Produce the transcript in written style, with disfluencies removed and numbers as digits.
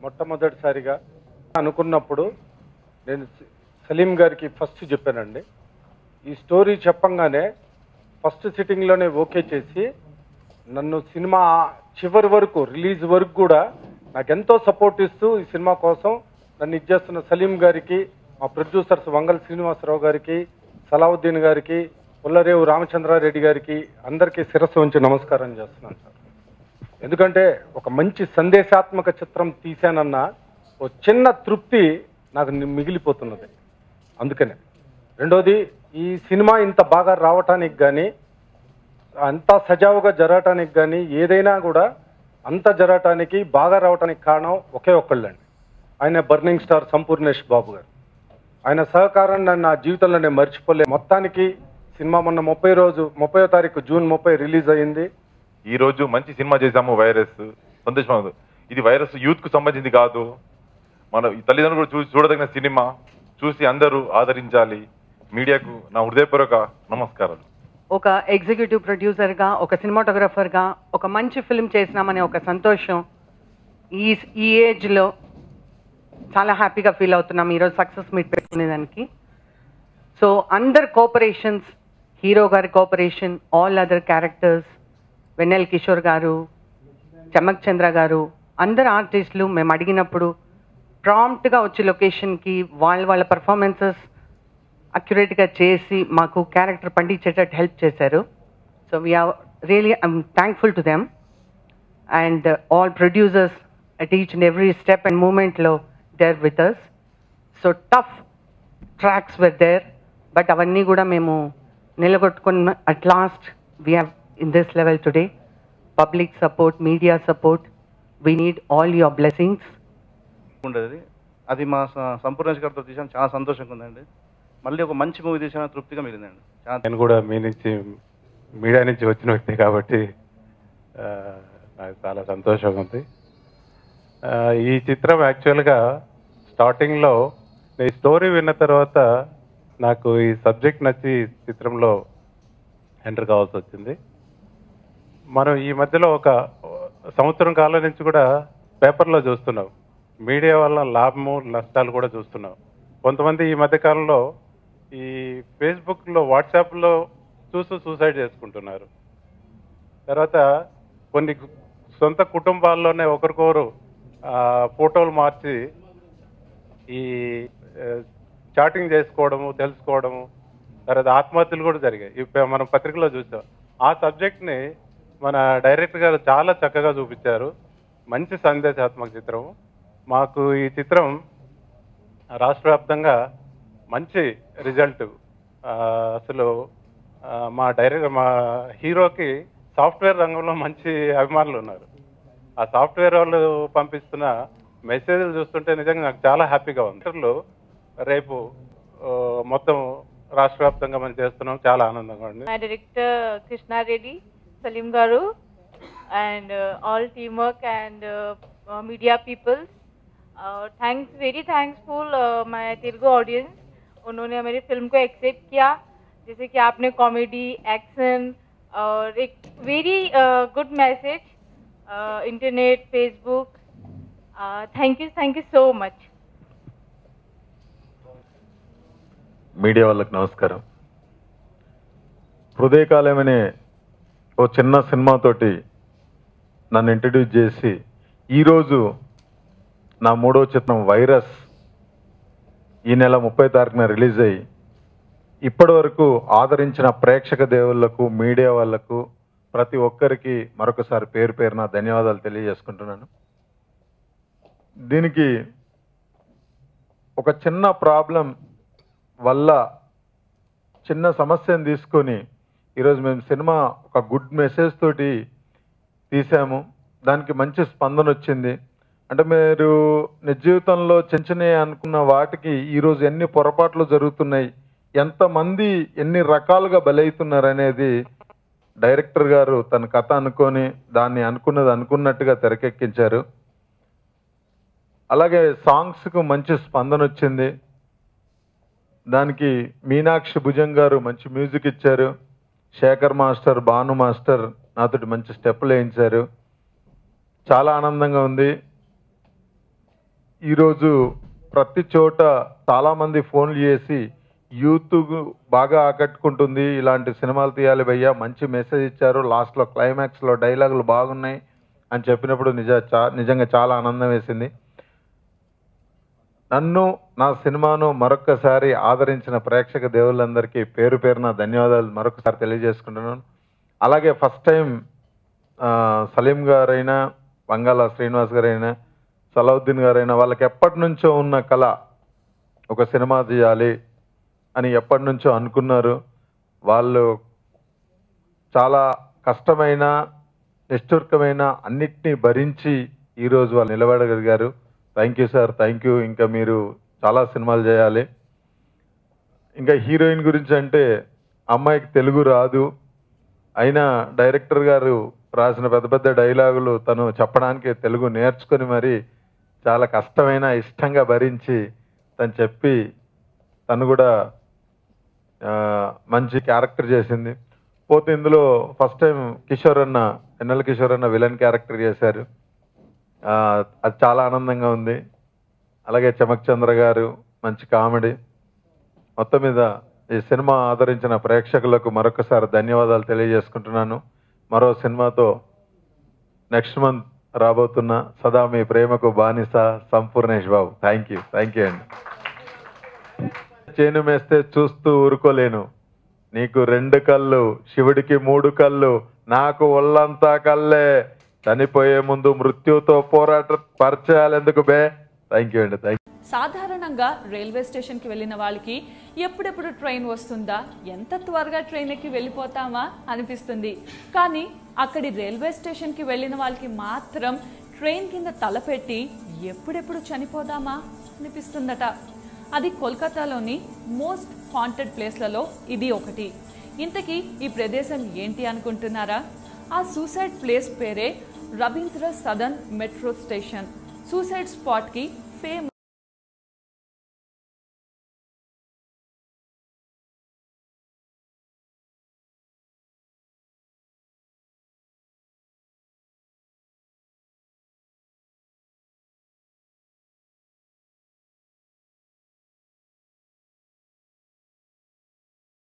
మొట్టమొదటిసారిగా అనుకున్నప్పుడు నేను సలీం గారికి ఫస్ట్ చెప్పానండి. ఈ స్టోరీ చెప్పంగానే ఫస్ట్ సిట్టింగ్లోనే ఓకే చేసి నన్ను సినిమా చివరి వరకు రిలీజ్ వరకు కూడా నాకెంతో సపోర్ట్ ఇస్తూ ఈ సినిమా కోసం నన్ను ఇచ్చేస్తున్న సలీం గారికి, మా ప్రొడ్యూసర్స్ వంగల్ శ్రీనివాసరావు గారికి, సలావుద్దీన్ గారికి, పుల్లరేవు రామచంద్రారెడ్డి గారికి అందరికీ శిరస్సు ఉంచి నమస్కారం చేస్తున్నాను సార్. ఎందుకంటే ఒక మంచి సందేశాత్మక చిత్రం తీశానన్న ఓ చిన్న తృప్తి నాకు మిగిలిపోతున్నది. అందుకనే రెండోది, ఈ సినిమా ఇంత బాగా రావటానికి కానీ, అంత సజావుగా జరగటానికి కానీ, ఏదైనా కూడా అంత జరగటానికి బాగా రావటానికి కారణం ఒకే ఒక్కళ్ళండి. ఆయన బర్నింగ్ స్టార్ సంపూర్ణేష్ బాబు గారు. ఆయన సహకారం నా జీవితంలో నేను మర్చిపోలే. మొత్తానికి సినిమా మొన్న 30వ తారీఖు జూన్ 30 రిలీజ్ అయ్యింది. ఈ రోజు మంచి సినిమా చేశాము. వైరస్ సంతోషం. ఇది వైరస్ యూత్ కు సంబంధించింది కాదు, మన తల్లిదండ్రులు కూడా చూడదగిన సినిమా. చూసి అందరూ ఆదరించాలి. మీడియాకు నా హృదయపూర్వక నమస్కారాలు. ఒక ఎగ్జిక్యూటివ్ ప్రొడ్యూసర్గా, ఒక సినిమాటోగ్రఫర్గా ఒక మంచి ఫిల్మ్ చేసినామనే ఒక సంతోషం ఈ ఏజ్లో చాలా హ్యాపీగా ఫీల్ అవుతున్నాం ఈరోజు సక్సెస్ మీట్ పెట్టుకునేదానికి. సో అందరు కోఆపరేషన్స్, హీరో గారి cooperation, all other characters, Vennela Kishore గారు, చమక్ చంద్ర గారు, అందరు ఆర్టిస్టులు మేము అడిగినప్పుడు ప్రాంప్ట్గా వచ్చి లొకేషన్కి వాళ్ళ పర్ఫార్మెన్సెస్ అక్యురేట్గా చేసి మాకు క్యారెక్టర్ పండించేటట్టు హెల్ప్ చేశారు. So we are really I am thankful to them and all producers at each and every step and మూమెంట్లో there with us. So tough tracks were there, but అవన్నీ కూడా మేము నిలగొట్టుకున్న at last we have in this level today. Public support, media support, we need all your blessings. ఉండేది అది మా సంపూర్ణేష్ గారితో తీసాను. చాలా సంతోషంగా ఉందండి. మళ్ళీ ఒక మంచి మూవీ తీసిన తృప్తిగా మిగిలిందండి. నేను కూడా మీడియా నుంచి వచ్చిన వ్యక్తి కాబట్టి నాకు చాలా సంతోషంగా ఉంది. ఈ చిత్రం యాక్చువల్గా స్టార్టింగ్లో ఈ స్టోరీ విన్న తర్వాత నాకు ఈ సబ్జెక్ట్ నచ్చి చిత్రంలో ఎంటర్ కావాల్సి వచ్చింది. మనం ఈ మధ్యలో ఒక సంవత్సరం కాలం నుంచి కూడా పేపర్లో చూస్తున్నాం, మీడియా వల్ల లాభము నష్టాలు కూడా చూస్తున్నాం. కొంతమంది ఈ మధ్యకాలంలో ఈ ఫేస్బుక్లో, వాట్సాప్లో చూస్తూ సూసైడ్ చేసుకుంటున్నారు. తర్వాత కొన్ని సొంత కుటుంబాల్లోనే ఒకరికొకరు ఫోటోలు మార్చి ఈ చాటింగ్ చేసుకోవడము, తెలుసుకోవడము, తర్వాత ఆత్మహత్యలు కూడా జరిగాయి. ఇప్పుడు మనం పత్రికలో చూసాం. ఆ సబ్జెక్ట్ని మన డైరెక్టర్ గారు చాలా చక్కగా చూపించారు. మంచి సందేశాత్మక చిత్రం. మాకు ఈ చిత్రం రాష్ట్ర వ్యాప్తంగా మంచి రిజల్ట్. అసలు మా హీరోకి సాఫ్ట్వేర్ రంగంలో మంచి అభిమానులు ఉన్నారు. ఆ సాఫ్ట్వేర్ వాళ్ళు పంపిస్తున్న మెసేజ్లు చూస్తుంటే నిజంగా నాకు చాలా హ్యాపీగా ఉంది. రేపు మొత్తం రాష్ట్ర వ్యాప్తంగా మనం చేస్తున్నాం. చాలా ఆనందంగా ఉంది. My director Krishna Reddy, Salim Garu, and all teamwork and media people. Thanks, very thankful my Telugu audience. उन्होंने मेरी फिल्म को एक्सेप्ट किया, जैसे कि आपने कॉमेडी, एक्शन और एक very good message internet, Facebook. Thank you so much. Media వాళ్ళకి నమస్కారం. హృదయకాలమనే ఓ చిన్న సినిమాతోటి నన్ను ఇంట్రడ్యూస్ చేసి ఈరోజు నా 3వ చిత్రం వైరస్ ఈ నెల 30వ తారీఖున రిలీజ్ అయ్యి ఇప్పటి వరకు ఆదరించిన ప్రేక్షక దేవుళ్లకు, మీడియా వాళ్లకు, ప్రతి ఒక్కరికి మరొకసారి పేరు పేరున ధన్యవాదాలు తెలియజేసుకుంటున్నాను. దీనికి ఒక చిన్న ప్రాబ్లం వల్ల, చిన్న సమస్యను తీసుకొని ఈరోజు మేము సినిమా ఒక గుడ్ మెసేజ్ తోటి తీసాము. దానికి మంచి స్పందన వచ్చింది. అంటే మీరు నిజ జీవితంలో చిన్న అనుకున్న వాటికి ఈరోజు ఎన్ని పొరపాట్లు జరుగుతున్నాయి, ఎంతమంది ఎన్ని రకాలుగా బలవుతున్నారు అనేది డైరెక్టర్ గారు తన కథ అనుకొని దాన్ని అనుకున్నది అనుకున్నట్టుగా తెరకెక్కించారు. అలాగే సాంగ్స్కు మంచి స్పందన వచ్చింది. దానికి మీనాక్షి భుజం గారు మంచి మ్యూజిక్ ఇచ్చారు. శేఖర్ మాస్టర్, భాను మాస్టర్ నాతోటి మంచి స్టెప్పులు వేయించారు. చాలా ఆనందంగా ఉంది. ఈరోజు ప్రతి చోట చాలామంది ఫోన్లు చేసి యూత్ బాగా ఆకట్టుకుంటుంది, ఇలాంటి సినిమాలు తీయాలి భయ్యా, మంచి మెసేజ్ ఇచ్చారు, లాస్ట్లో క్లైమాక్స్లో డైలాగులు బాగున్నాయి అని చెప్పినప్పుడు నిజంగా చాలా ఆనందం వేసింది. నన్ను, నా సినిమాను మరొక్కసారి ఆదరించిన ప్రేక్షక దేవుళ్ళందరికీ పేరు పేరున ధన్యవాదాలు మరొకసారి తెలియజేసుకుంటున్నాను. అలాగే ఫస్ట్ టైం సలీం గారైనా, వంగాల శ్రీనివాస్ గారైనా, సలావుద్దీన్ గారైనా వాళ్ళకి ఎప్పటి నుంచో ఉన్న కళ ఒక సినిమా తీయాలి అని ఎప్పటి నుంచో అనుకున్నారు. వాళ్ళు చాలా కష్టమైన, నిష్ఠుర్కమైన అన్నిటినీ భరించి ఈరోజు వాళ్ళు నిలబడగలిగారు. Thank you sir, thank you. ఇంకా మీరు చాలా సినిమాలు చేయాలి. ఇంకా హీరోయిన్ గురించి అంటే అమ్మాయికి తెలుగు రాదు, అయినా డైరెక్టర్ గారు రాసిన పెద్ద పెద్ద డైలాగులు తను చెప్పడానికి తెలుగు నేర్చుకొని మరి చాలా కష్టమైన ఇష్టంగా భరించి తను చెప్పి తను కూడా మంచి క్యారెక్టర్ చేసింది. పోతే ఇందులో ఫస్ట్ టైం కిషోర్ అన్న, ఎన్నెల కిషోర్ అన్న విలన్ క్యారెక్టర్ చేశారు. అది చాలా ఆనందంగా ఉంది. అలాగే చమక్ చంద్ర గారు మంచి కామెడీ. మొత్తం మీద ఈ సినిమా ఆదరించిన ప్రేక్షకులకు మరొకసారి ధన్యవాదాలు తెలియజేసుకుంటున్నాను. మరో సినిమాతో నెక్స్ట్ మంత్ రాబోతున్న సదా మీ ప్రేమకు బానిస సంపూర్ణేష్ బాబు. థ్యాంక్ యూ అండి. చేను మేస్తే చూస్తూ ఊరుకోలేను, నీకు 2 కళ్ళు, శివుడికి 3 కళ్ళు, నాకు ఒళ్ళంతా కళ్ళే, చనిపోయే ముందు మృత్యుతో పరిచయాలు ఎందుకు బే. థ్యాంక్ యూ అండి. సాధారణంగా రైల్వే స్టేషన్కి వెళ్ళిన వాళ్ళకి ఎప్పుడెప్పుడు ట్రైన్ వస్తుందా, ఎంత త్వరగా ట్రైన్ ఎక్కి వెళ్ళిపోతామా అనిపిస్తుంది. కానీ అక్కడి రైల్వే స్టేషన్కి వెళ్ళిన వాళ్ళకి మాత్రం ట్రైన్ కింద తలపెట్టి ఎప్పుడెప్పుడు చనిపోదామా అనిపిస్తుందట. అది కోల్కతాలోని మోస్ట్ హాంటెడ్ ప్లేస్లలో ఇది ఒకటి. ఇంతకీ ఈ ప్రదేశం ఏంటి అనుకుంటున్నారా? ఆ సూసైడ్ ప్లేస్ పేరే Ravindra Sadan metro station. Suicide స్పాట్కి ఫేమస్.